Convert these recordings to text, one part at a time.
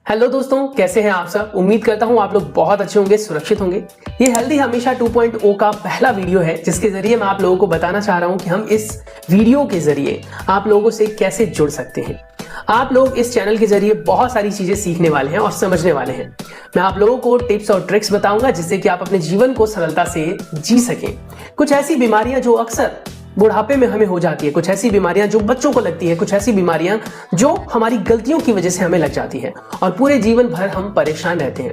Hello दोस्तों, कैसे हैं आप सब। उम्मीद करता हूं आप लोग बहुत अच्छे होंगे, सुरक्षित होंगे। ये हेल्दी हमेशा 2.0 का पहला वीडियो है जिसके जरिए मैं आप लोगों को बताना चाह रहा हूं कि हम इस वीडियो के जरिए आप लोगों से कैसे जुड़ सकते हैं। आप लोग इस चैनल के जरिए बहुत सारी चीजें सीखने वाले हैं और समझने वाले हैं। मैं आप लोगों को टिप्स और ट्रिक्स बताऊंगा जिससे कि आप अपने जीवन को सरलता से जी सकें। कुछ ऐसी बीमारियां जो अक्सर बुढ़ापे में हमें हो जाती है, कुछ ऐसी बीमारियां जो बच्चों को लगती है, कुछ ऐसी बीमारियां जो हमारी गलतियों की वजह से हमें लग जाती है और पूरे जीवन भर हम परेशान रहते हैं।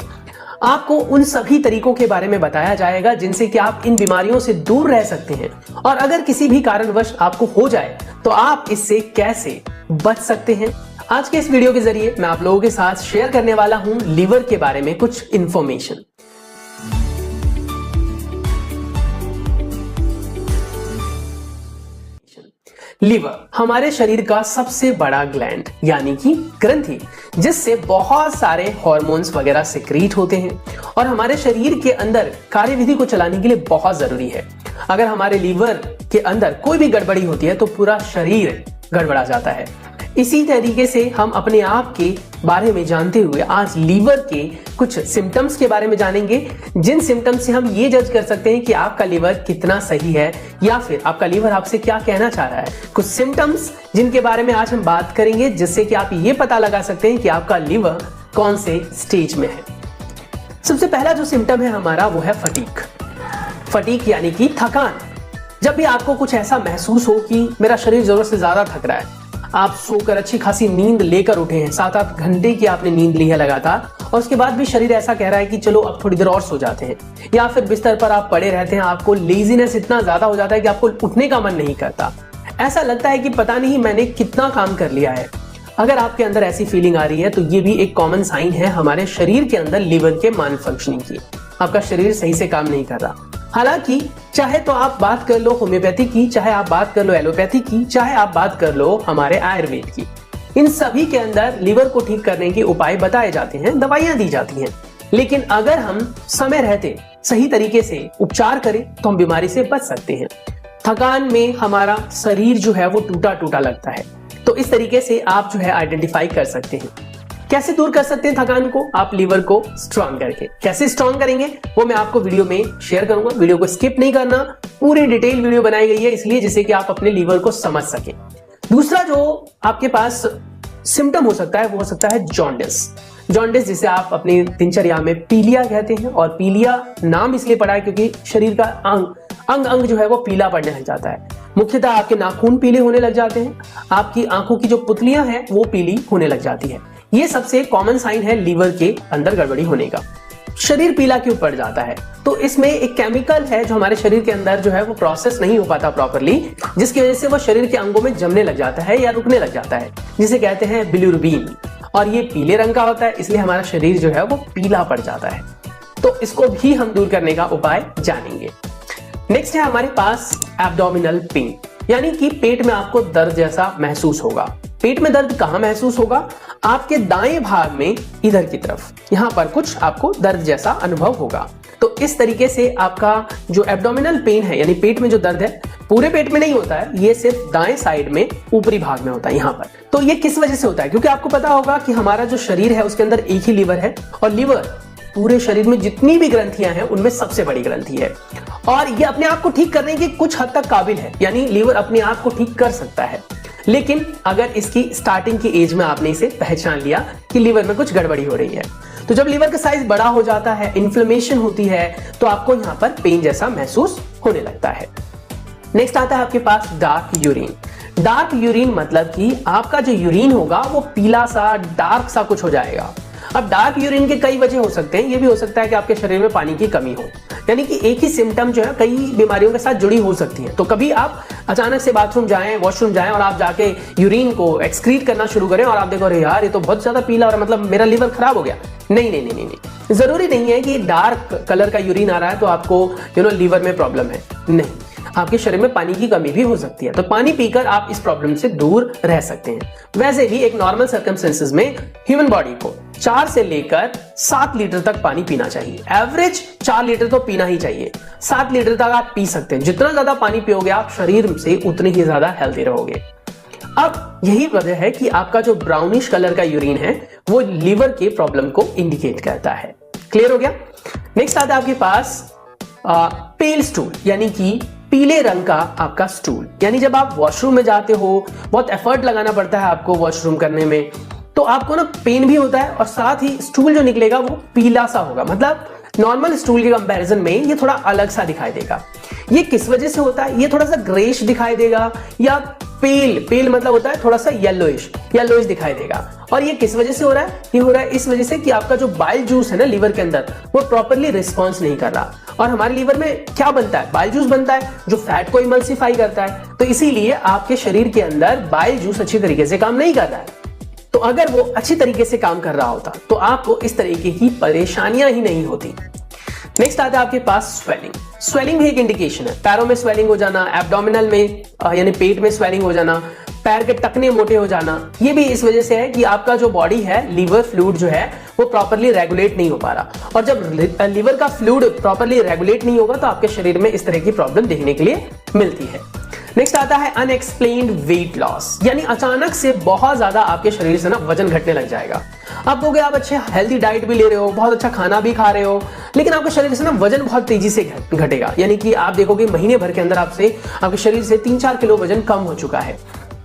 आपको उन सभी तरीकों के बारे में बताया जाएगा जिनसे कि आप इन बीमारियों से दूर रह सकते हैं और अगर किसी भी कारणवश आपको हो जाए तो आप इससे कैसे बच सकते हैं। आज के इस वीडियो के जरिए मैं आप लोगों के साथ शेयर करने वाला हूं लीवर के बारे में कुछ इंफॉर्मेशन। लीवर हमारे शरीर का सबसे बड़ा ग्लैंड यानी कि ग्रंथि, जिससे बहुत सारे हार्मोन्स वगैरह सिक्रीट होते हैं और हमारे शरीर के अंदर कार्यविधि को चलाने के लिए बहुत जरूरी है। अगर हमारे लीवर के अंदर कोई भी गड़बड़ी होती है तो पूरा शरीर गड़बड़ा जाता है। इसी तरीके से हम अपने आप के बारे में जानते हुए आज लीवर के कुछ सिम्टम्स के बारे में जानेंगे, जिन सिम्टम्स से हम ये जज कर सकते हैं कि आपका लीवर कितना सही है या फिर आपका लीवर आपसे क्या कहना चाह रहा है। कुछ सिम्टम्स जिनके बारे में आज हम बात करेंगे जिससे कि आप ये पता लगा सकते हैं कि आपका लीवर कौन से स्टेज में है। सबसे पहला जो सिम्टम है हमारा वो है फटीग यानी कि थकान। जब भी आपको कुछ ऐसा महसूस हो कि मेरा शरीर जरूरत से ज्यादा थक रहा है, आप सोकर अच्छी खासी नींद लेकर उठे हैं, 7-8 घंटे की आपने नींद ली है लगातार और उसके बाद भी शरीर ऐसा कह रहा है कि चलो अब थोड़ी देर और सो जाते हैं, या फिर बिस्तर पर आप पड़े रहते हैं, आपको लेजीनेस इतना ज्यादा हो जाता है कि आपको उठने का मन नहीं करता। ऐसा लगता है कि पता नहीं मैंने कितना काम कर लिया है। अगर आपके अंदर ऐसी फीलिंग आ रही है तो ये भी एक कॉमन साइन है हमारे शरीर के अंदर लीवर के मान फंक्शनिंग की। आपका शरीर सही से काम नहीं कर रहा। हालांकि चाहे तो आप बात कर लो होम्योपैथी की, चाहे आप बात कर लो एलोपैथी की, चाहे आप बात कर लो हमारे आयुर्वेद की, इन सभी के अंदर लीवर को ठीक करने के उपाय बताए जाते हैं, दवाइयां दी जाती हैं। लेकिन अगर हम समय रहते सही तरीके से उपचार करें तो हम बीमारी से बच सकते हैं। थकान में हमारा शरीर जो है वो टूटा टूटा लगता है, तो इस तरीके से आप जो है आइडेंटिफाई कर सकते हैं। कैसे दूर कर सकते हैं थकान को? आप लीवर को स्ट्रांग करके। कैसे स्ट्रांग करेंगे वो मैं आपको वीडियो में शेयर करूंगा। वीडियो को स्किप नहीं करना, पूरी डिटेल वीडियो बनाई गई है इसलिए जिससे कि आप अपने लीवर को समझ सके। दूसरा जो आपके पास सिम्टम हो सकता है वो हो सकता है जॉन्डिस, जिसे आप अपनी दिनचर्या में पीलिया कहते हैं। और पीलिया नाम इसलिए पड़ा है क्योंकि शरीर का अंग जो है वो पीला पड़ने लग जाता है। मुख्यतः आपके नाखून पीले होने लग जाते हैं, आपकी आंखों की जो पुतलियां हैं वो पीली होने लग जाती है। ये सबसे कॉमन साइन है लीवर के अंदर गड़बड़ी होने का। शरीर पीला क्यों पड़ जाता है? तो इसमें एक केमिकल है जो हमारे शरीर के अंदर जो है वो प्रोसेस नहीं हो पाता प्रॉपरली, जिसकी वजह से वो शरीर के अंगों में जमने लग जाता है या रुकने लग जाता है, जिसे कहते हैं बिलिरुबिन। और ये पीले रंग का होता है, इसलिए हमारा शरीर जो है वो पीला पड़ जाता है। तो इसको भी हम दूर करने का उपाय जानेंगे। नेक्स्ट है हमारे पास एब्डोमिनल पेन, यानी कि पेट में आपको दर्द जैसा महसूस होगा। पेट में दर्द कहां महसूस होगा? आपके दाएं भाग में इधर की तरफ, यहां पर कुछ आपको दर्द जैसा अनुभव होगा। तो इस तरीके से आपका जो एब्डोमिनल पेन है यानी पेट में जो दर्द है पूरे पेट में नहीं होता है, ये सिर्फ दाएं साइड में ऊपरी भाग में होता है यहां पर। तो ये किस वजह से होता है? क्योंकि आपको पता होगा कि हमारा जो शरीर है उसके अंदर एक ही लीवर है और लीवर पूरे शरीर में जितनी भी ग्रंथियां हैं उनमें सबसे बड़ी ग्रंथि है और ये अपने आप को ठीक करने की कुछ हद तक काबिल है, यानी लीवर अपने आप को ठीक कर सकता है। लेकिन अगर इसकी स्टार्टिंग की एज में आपने इसे पहचान लिया कि लीवर में कुछ गड़बड़ी हो रही है, तो जब लीवर का साइज बड़ा हो जाता है, इन्फ्लेमेशन होती है, तो आपको यहां पर पेन जैसा महसूस होने लगता है। नेक्स्ट आता है आपके पास डार्क यूरिन। डार्क यूरिन मतलब कि आपका जो यूरिन होगा वो पीला सा डार्क सा कुछ हो जाएगा। अब डार्क यूरिन के कई वजह हो सकते हैं। ये भी हो सकता है कि आपके शरीर में पानी की कमी हो, यानी कि एक ही सिम्टम जो है कई बीमारियों के साथ जुड़ी हो सकती है। तो कभी आप अचानक से बाथरूम जाएं, वॉशरूम जाएं और आप जाके यूरिन को एक्सक्रीट करना शुरू करें और आप देखो अरे यार ये तो बहुत ज्यादा पीला और मतलब मेरा लीवर खराब हो गया। नहीं, जरूरी नहीं है कि डार्क कलर का यूरिन आ रहा है तो आपको लीवर में प्रॉब्लम है। नहीं, आपके शरीर में पानी की कमी भी हो सकती है, तो पानी पीकर आप इस प्रॉब्लम से दूर रह सकते हैं। वैसे भी एक नॉर्मल सर्कमस्टेंसेस में ह्यूमन बॉडी को 4 से लेकर 7 लीटर तक पानी पीना चाहिए। एवरेज 4 लीटर तो पीना ही चाहिए। 7 लीटर तक आप पी सकते हैं। जितना ज्यादा पानी पियोगे आप शरीर से उतने ही ज्यादा हेल्दी रहोगे। अब यही वजह है कि आपका जो ब्राउनिश कलर का यूरिन है वो लीवर के प्रॉब्लम को इंडिकेट करता है। क्लियर हो गया? नेक्स्ट आता है आपके पास पेल स्टूल, यानी कि पीले रंग का आपका स्टूल। यानी जब आप वॉशरूम में जाते हो, बहुत एफर्ट लगाना पड़ता है आपको वॉशरूम करने में, तो आपको ना पेन भी होता है और साथ ही स्टूल जो निकलेगा वो पीला सा होगा। मतलब नॉर्मल स्टूल के कंपैरिजन में ये थोड़ा अलग सा दिखाई देगा। ये किस वजह से होता है? ये थोड़ा सा ग्रेश दिखाई देगा या पेल मतलब होता है थोड़ा सा येलोइश दिखाई देगा। और ये किस वजह से हो रहा है? ये हो रहा है इस वजह से कि आपका जो बाइल जूस है ना लीवर के अंदर, वो प्रॉपरली रिस्पॉन्स नहीं कर रहा। और हमारे लीवर में क्या बनता है? बाइल जूस बनता है जो फैट को इमल्सिफाई करता है। तो इसीलिए आपके शरीर के अंदर बाइल जूस अच्छी तरीके से काम नहीं कर रहा है। तो अगर वो अच्छी तरीके से काम कर रहा होता तो आपको इस तरीके की परेशानियां ही नहीं होती। नेक्स्ट आता है आपके पास स्वेलिंग भी एक इंडिकेशन है। पैरों में स्वेलिंग हो जाना, एब्डोमिनल में यानी पेट में स्वेलिंग हो जाना, पैर के टखने मोटे हो जाना, ये भी इस वजह से है कि आपका जो बॉडी है, लीवर फ्लूइड जो है वो प्रॉपर्ली रेगुलेट नहीं हो पा रहा। और जब लीवर का फ्लूइड प्रॉपर्ली रेगुलेट नहीं होगा तो आपके शरीर में इस तरह की प्रॉब्लम देखने के लिए मिलती है। नेक्स्ट आता है अनएक्सप्लेन्ड वेट लॉस, यानी अचानक से बहुत ज्यादा आपके शरीर से ना वजन घटने लग जाएगा। आप कहोगे आप अच्छे हेल्दी डाइट भी ले रहे हो, बहुत अच्छा खाना भी खा रहे हो, लेकिन आपके शरीर से ना वजन बहुत तेजी से घटेगा। यानी कि आप देखोगे महीने भर के अंदर आपके शरीर से 3-4 किलो वजन कम हो चुका है।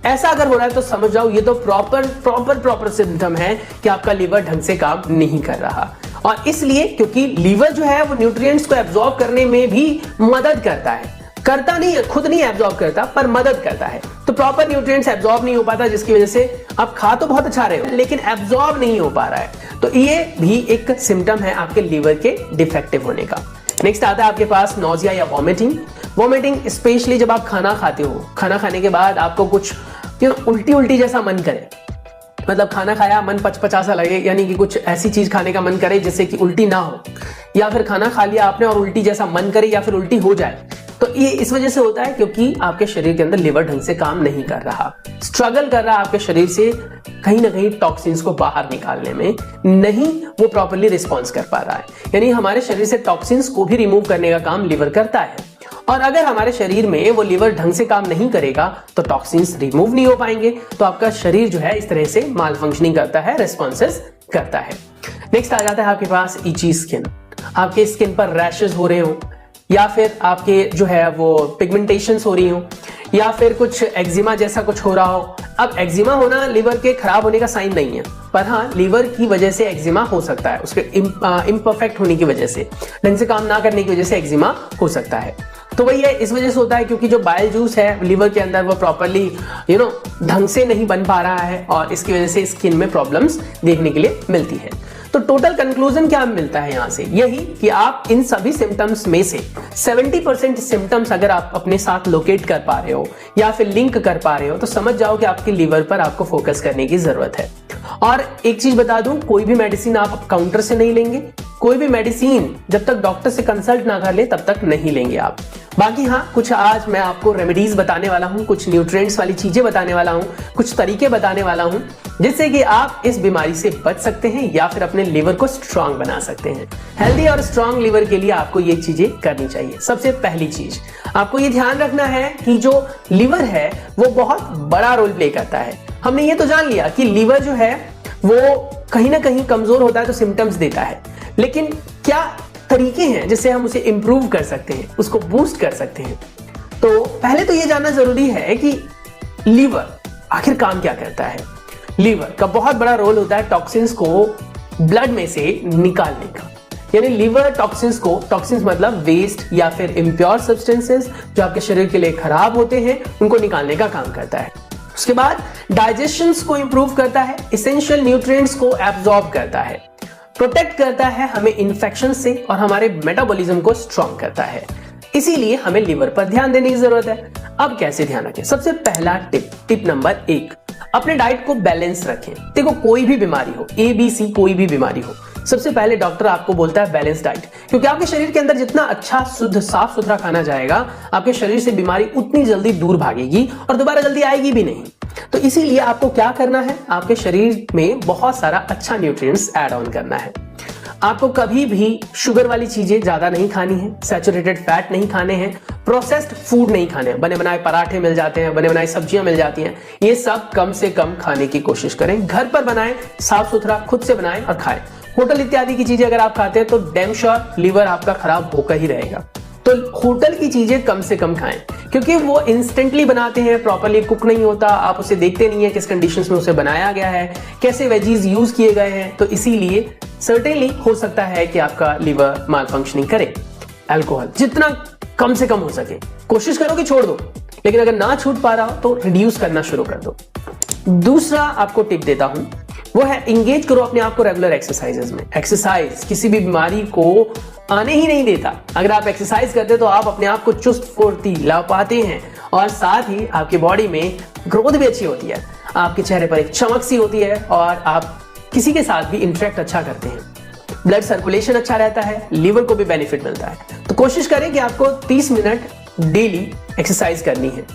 ऐसा अगर हो रहा है तो समझ जाओ ये तो प्रॉपर सिम्टम है कि आपका लीवर ढंग से काम नहीं कर रहा। और इसलिए क्योंकि लीवर जो है वो न्यूट्रिएंट्स को एब्जॉर्ब करने में भी मदद करता है, करता नहीं है, खुद नहीं एब्जॉर्ब करता पर मदद करता है। तो प्रॉपर न्यूट्रिएंट्स एब्जॉर्ब नहीं हो पाता, जिसकी वजह से आप खा तो बहुत अच्छा रहे हो लेकिन एब्जॉर्ब नहीं हो पा रहा है। तो ये भी एक सिम्टम है आपके लीवर के डिफेक्टिव होने का। नेक्स्ट आता है आपके पास नोजिया या वॉमिटिंग स्पेशली जब आप खाना खाते हो, खाना खाने के बाद आपको कुछ उल्टी जैसा मन करे। मतलब खाना खाया मन पचपचा सा लगे, यानी कि कुछ ऐसी चीज खाने का मन करे जिससे कि उल्टी ना हो, या फिर खाना खा लिया आपने और उल्टी जैसा मन करे या फिर उल्टी हो जाए। तो ये इस वजह से होता है क्योंकि आपके शरीर के अंदर लीवर ढंग से काम नहीं कर रहा, स्ट्रगल कर रहा है आपके शरीर से कहीं ना कहीं टॉक्सिन्स को बाहर निकालने में, नहीं वो प्रॉपर्ली रिस्पॉन्स कर पा रहा है। यानी हमारे शरीर से टॉक्सिन्स को भी रिमूव करने का काम लीवर करता है। और अगर हमारे शरीर में वो लीवर ढंग से काम नहीं करेगा तो टॉक्सिन्स रिमूव नहीं हो पाएंगे, तो आपका शरीर जो है इस तरह से माल फंक्शनिंग करता है, रेस्पॉन्सेस करता है। नेक्स्ट आ जाता है आपके पास इची स्किन। आपके स्किन पर रैशेस हो रहे हो, या फिर आपके जो है वो पिगमेंटेशंस हो रही हो, या फिर कुछ एक्जिमा जैसा कुछ हो रहा हो। अब एक्जिमा होना लीवर के खराब होने का साइन नहीं है, पर हाँ लीवर की वजह से एक्जिमा हो सकता है, उसके इम्परफेक्ट होने की वजह से, ढंग से काम ना करने की वजह से एक्जिमा हो सकता है। तो वही है, इस वजह से होता है क्योंकि जो बाइल जूस है लीवर के अंदर वो प्रॉपर्ली ढंग से नहीं बन पा रहा है और इसकी वजह से स्किन में प्रॉब्लम्स देखने के लिए मिलती है। तो टोटल कंक्लूजन क्या मिलता है यहां से? यही कि आप इन सभी सिम्टम्स में से 70% सिम्टम्स अगर आप अपने साथ लोकेट कर पा रहे हो या फिर लिंक कर पा रहे हो तो समझ जाओ कि आपके लीवर पर आपको फोकस करने की जरूरत है। और एक चीज बता दूं, कोई भी मेडिसिन आप काउंटर से नहीं लेंगे, कोई भी मेडिसिन जब तक डॉक्टर से कंसल्ट ना कर ले तब तक नहीं लेंगे आप। बाकी हाँ, कुछ आज मैं आपको रेमेडीज बताने वाला हूँ, कुछ न्यूट्रिएंट्स वाली चीजें बताने वाला हूँ, कुछ तरीके बताने वाला हूँ जिससे कि आप इस बीमारी से बच सकते हैं या फिर अपने लीवर को स्ट्रांग बना सकते हैं। हेल्दी और स्ट्रांग लीवर के लिए आपको ये चीजें करनी चाहिए। सबसे पहली चीज आपको ये ध्यान रखना है कि जो लीवर है वो बहुत बड़ा रोल प्ले करता है। हमने ये तो जान लिया कि लीवर जो है वो कहीं ना कहीं कमजोर होता है तो सिम्टम्स देता है, लेकिन क्या तरीके हैं जिससे हम उसे इंप्रूव कर सकते हैं, उसको बूस्ट कर सकते हैं? तो पहले तो ये जानना जरूरी है कि लीवर आखिर काम क्या करता है। लीवर का बहुत बड़ा रोल होता है टॉक्सिन्स को ब्लड में से निकालने का। यानी लीवर टॉक्सिन्स मतलब वेस्ट या फिर इम्प्योर सब्सटेंसेस जो आपके शरीर के लिए खराब होते हैं उनको निकालने का काम करता है। उसके बाद डाइजेशन को इंप्रूव करता है, एसेंशियल न्यूट्रिएंट्स को एब्जॉर्ब करता है, प्रोटेक्ट करता है हमें इन्फेक्शन से और हमारे मेटाबॉलिज्म को स्ट्रॉन्ग करता है। इसीलिए हमें लीवर पर ध्यान देने की जरूरत है। अब कैसे ध्यान रखें? सबसे पहला टिप नंबर 1, अपने डाइट को बैलेंस रखें। देखो कोई भी बीमारी हो, ABC कोई भी बीमारी हो, सबसे पहले डॉक्टर आपको बोलता है बैलेंस डाइट, क्योंकि आपके शरीर के अंदर जितना अच्छा शुद्ध साफ सुथरा खाना जाएगा आपके शरीर से बीमारी उतनी जल्दी दूर भागेगी और दोबारा जल्दी आएगी भी नहीं। तो इसीलिए आपको क्या करना है, आपके शरीर में बहुत सारा अच्छा न्यूट्रिएंट्स ऐड ऑन करना है। आपको कभी भी शुगर वाली चीजें ज्यादा नहीं खानी है, सैचुरेटेड फैट नहीं खाने हैं, प्रोसेस्ड फूड नहीं खाने हैं। बने बनाए पराठे मिल जाते हैं, बने बनाए सब्जियां मिल जाती हैं, ये सब कम से कम खाने की कोशिश करें। घर पर बनाएं, साफ सुथरा खुद से बनाएं और खाएं। होटल इत्यादि की चीजें अगर आप खाते हैं तो डैम श्योर लिवर आपका खराब होकर ही रहेगा। तो होटल की चीजें कम से कम खाएं, क्योंकि वो इंस्टेंटली बनाते हैं, प्रॉपर्ली कुक नहीं होता, आप उसे देखते नहीं है किस कंडीशंस में उसे बनाया गया है, कैसे वेजीज यूज किए गए हैं। तो इसीलिए सर्टेनली हो सकता है कि आपका लिवर माल फंक्शनिंग करे। अल्कोहल जितना कम से कम हो सके कोशिश करो कि छोड़ दो, लेकिन अगर ना छूट पा रहा हो तो रिड्यूस करना शुरू कर दो। दूसरा आपको टिप देता हूं, वो है इंगेज करो अपने आप को रेगुलर एक्सरसाइजेस में। एक्सरसाइज किसी भी बीमारी को आने ही नहीं देता। अगर आप एक्सरसाइज करते हैं तो आप अपने आप को चुस्त फुर्तीला पाते हैं और साथ ही आपकी बॉडी में ग्रोथ भी अच्छी होती है, आपके चेहरे पर एक चमक सी होती है और आप किसी के साथ भी इंटरेक्ट अच्छा करते हैं। ब्लड सर्कुलेशन अच्छा रहता है, लिवर को भी बेनिफिट मिलता है। तो कोशिश करें कि आपको 30 मिनट डेली एक्सरसाइज करनी है।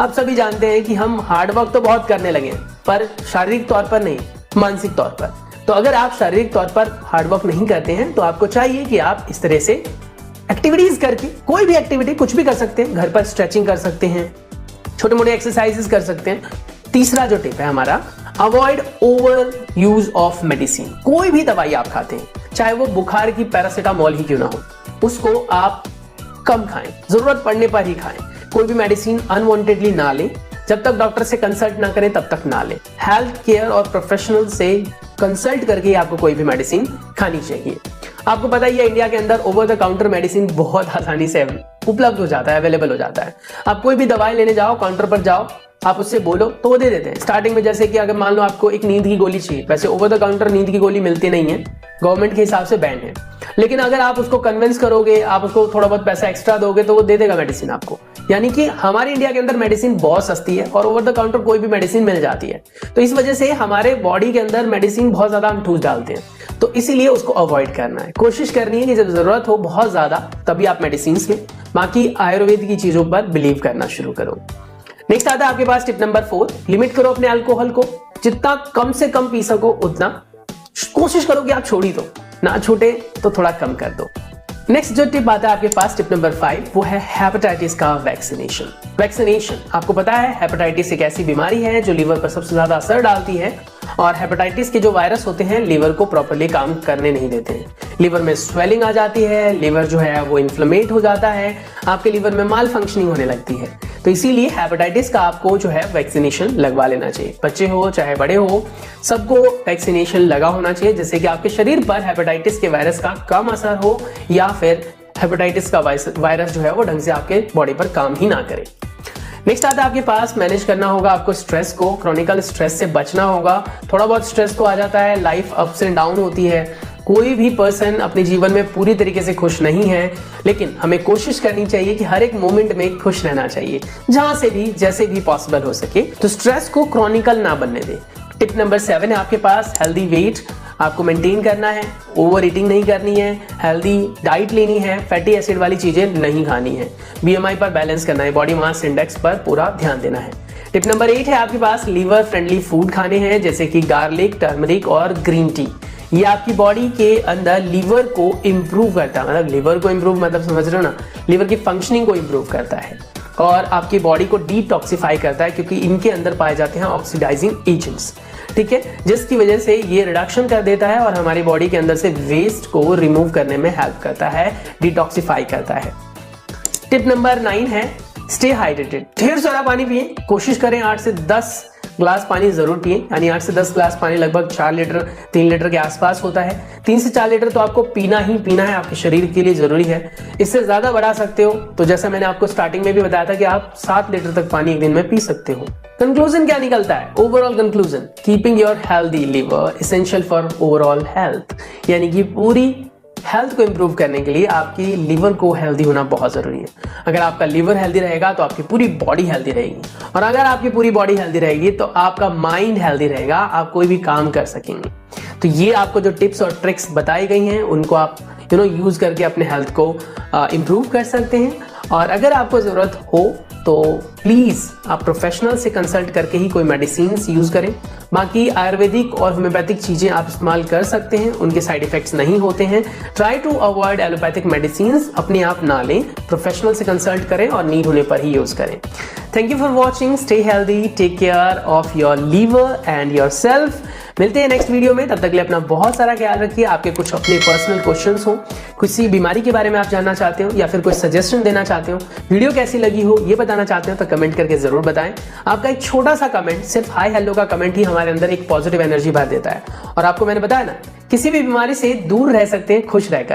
आप सभी जानते हैं कि हम हार्ड वर्क तो बहुत करने लगे हैं, पर शारीरिक तौर पर नहीं, मानसिक तौर पर। तो अगर आप शारीरिक तौर पर हार्ड वर्क नहीं करते हैं तो आपको चाहिए कि आप इस तरह से एक्टिविटीज करके, कोई भी एक्टिविटी कुछ भी कर सकते हैं, घर पर स्ट्रेचिंग कर सकते हैं, छोटे मोटे एक्सरसाइजेस कर सकते हैं। तीसरा जो टिप है हमारा, avoid over use of medicine. कोई भी दवाई आप खाते हैं, चाहे वो बुखार की पैरासिटामोल ही क्यों ना हो, उसको आप कम खाएं, जरूरत पड़ने पर ही खाएं। कोई भी मेडिसिन अनवांटेडली ना लें, जब तक डॉक्टर से कंसल्ट ना करें तब तक ना लें। हेल्थ केयर और प्रोफेशनल से कंसल्ट करके आपको कोई भी मेडिसिन खानी चाहिए। आपको पता ही है इंडिया के अंदर ओवर द काउंटर मेडिसिन बहुत आसानी से उपलब्ध हो जाता है, अवेलेबल हो जाता है। आप कोई भी दवाई लेने जाओ, काउंटर पर जाओ, आप उससे बोलो तो वो दे देते हैं। स्टार्टिंग में जैसे कि अगर मान लो आपको एक नींद की गोली चाहिए, वैसे ओवर द काउंटर नींद की गोली मिलती नहीं है, गवर्नमेंट के हिसाब से बैन है, लेकिन अगर आप उसको कन्विंस करोगे, आप उसको थोड़ा बहुत पैसा एक्स्ट्रा दोगे तो वो दे देगा मेडिसिन आपको। यानी कि हमारे इंडिया के अंदर मेडिसिन बहुत सस्ती है और ओवर द काउंटर कोई भी मेडिसिन मिल जाती है। तो इस वजह से हमारे बॉडी के अंदर मेडिसिन बहुत ज्यादा हम ठूस डालते हैं, तो इसीलिए उसको अवॉइड करना है। कोशिश करनी है कि जब जरूरत हो बहुत ज्यादा तभी आप मेडिसिन में, बाकी आयुर्वेद की चीजों पर बिलीव करना शुरू करो। नेक्स्ट आता है आपके पास टिप नंबर 4, लिमिट करो अपने अल्कोहल को। जितना कम से कम पी सको उतना कोशिश करो कि आप छोड़ ही दो, ना छूटे तो थोड़ा कम कर दो। नेक्स्ट जो टिप आता है आपके पास, टिप नंबर 5, वो है हेपेटाइटिस का वैक्सीनेशन। वैक्सीनेशन, आपको पता है हेपेटाइटिस एक ऐसी बीमारी है जो लीवर पर सबसे ज्यादा असर डालती है और हेपेटाइटिस के जो वायरस होते हैं लीवर को प्रॉपर्ली काम करने नहीं देते हैं। लीवर में स्वेलिंग आ जाती है, लीवर जो है वो इन्फ्लेमेट हो जाता है, आपके लीवर में माल फंक्शनिंग होने लगती है। तो इसीलिए हेपेटाइटिस का आपको जो है वैक्सीनेशन लगवा लेना चाहिए। बच्चे हो चाहे बड़े हो, सबको वैक्सीनेशन लगा होना चाहिए, जिससे कि आपके शरीर पर हेपेटाइटिस के वायरस का कम असर हो या फिर हेपेटाइटिस का वायरस जो है वो ढंग से आपके बॉडी पर काम ही ना करे। नेक्स्ट आता है आपके पास, मैनेज करना होगा आपको स्ट्रेस को। क्रॉनिकल स्ट्रेस से बचना होगा। थोड़ा बहुत स्ट्रेस तो आ जाता है, लाइफ अप्स एंड डाउन होती है, कोई भी पर्सन अपने जीवन में पूरी तरीके से खुश नहीं है, लेकिन हमें कोशिश करनी चाहिए कि हर एक मोमेंट में खुश रहना चाहिए, जहां से भी जैसे भी पॉसिबल हो सके। तो स्ट्रेस को क्रॉनिकल ना बनने दें। टिप नंबर 7 है आपके पास, हेल्दी वेट आपको मेंटेन करना है, ओवर ईटिंग नहीं करनी है, हेल्दी डाइट लेनी है, फैटी एसिड वाली चीजें नहीं खानी है, बीएमआई पर बैलेंस करना है, बॉडी मास इंडेक्स पर पूरा ध्यान देना है। टिप नंबर 8 है आपके पास, लीवर फ्रेंडली फूड खाने हैं, जैसे कि गार्लिक, टर्मरिक और ग्रीन टी। ये आपकी बॉडी के अंदर लीवर को इम्प्रूव करता है, मतलब लीवर को इम्प्रूव मतलब समझ रहे हो ना, लीवर की फंक्शनिंग को इम्प्रूव करता है और आपकी बॉडी को डिटॉक्सिफाई करता है, क्योंकि इनके अंदर पाए जाते हैं ऑक्सीडाइजिंग एजेंट्स, ठीक है, जिसकी वजह से ये रिडक्शन कर देता है और हमारी बॉडी के अंदर से वेस्ट को रिमूव करने में हेल्प करता है, डिटॉक्सिफाई करता है। टिप नंबर 9 है, स्टे हाइड्रेटेड। ढेर सारा पानी पिए, कोशिश करें 8 से 10 ग्लास पानी जरूर पिए, यानी 8 से 10 ग्लास पानी लगभग 4 लीटर 3 लीटर के आसपास होता है। 3 से 4 लीटर तो आपको पीना ही पीना है, आपके शरीर के लिए जरूरी है। इससे ज्यादा बढ़ा सकते हो तो जैसा मैंने आपको स्टार्टिंग में भी बताया था कि आप 7 लीटर तक पानी एक दिन में पी सकते हो। कंक्लूजन क्या निकलता है? Overall conclusion, keeping your healthy liver essential for overall health, यानी कि पूरी हेल्थ को इंप्रूव करने के लिए आपकी लिवर को हेल्दी होना बहुत जरूरी है। अगर आपका लिवर हेल्दी रहेगा तो आपकी पूरी बॉडी हेल्दी रहेगी, और अगर आपकी पूरी बॉडी हेल्दी रहेगी तो आपका माइंड हेल्दी रहेगा, आप कोई भी काम कर सकेंगे। तो ये आपको जो टिप्स और ट्रिक्स बताई गई हैं उनको आप यूज करके अपने हेल्थ को इंप्रूव कर सकते हैं। और अगर आपको जरूरत हो तो प्लीज आप प्रोफेशनल से कंसल्ट करके ही कोई मेडिसिन यूज करें। बाकी आयुर्वेदिक और होम्योपैथिक चीजें आप इस्तेमाल कर सकते हैं, उनके साइड इफेक्ट्स नहीं होते हैं। Try to avoid allopathic medicine, अपने आप ना लें, प्रोफेशनल से कंसल्ट करें और नीड होने पर ही यूज करें। Thank you for watching, stay healthy, take care of your liver and yourself. मिलते हैं नेक्स्ट वीडियो में, तब तक के लिए अपना बहुत सारा ख्याल रखिए। आपके कुछ अपने पर्सनल क्वेश्चंस हो, किसी बीमारी के बारे में आप जानना चाहते हो या फिर कोई सजेशन देना चाहते हो, वीडियो कैसी लगी हो ये बताना चाहते हो तो कमेंट करके जरूर बताएं। आपका एक छोटा सा कमेंट, सिर्फ हाय हेलो का कमेंट ही हमारे अंदर एक पॉजिटिव एनर्जी भर देता है। और आपको मैंने बताया ना, किसी भी बीमारी से दूर रह सकते हैं खुश रहकर।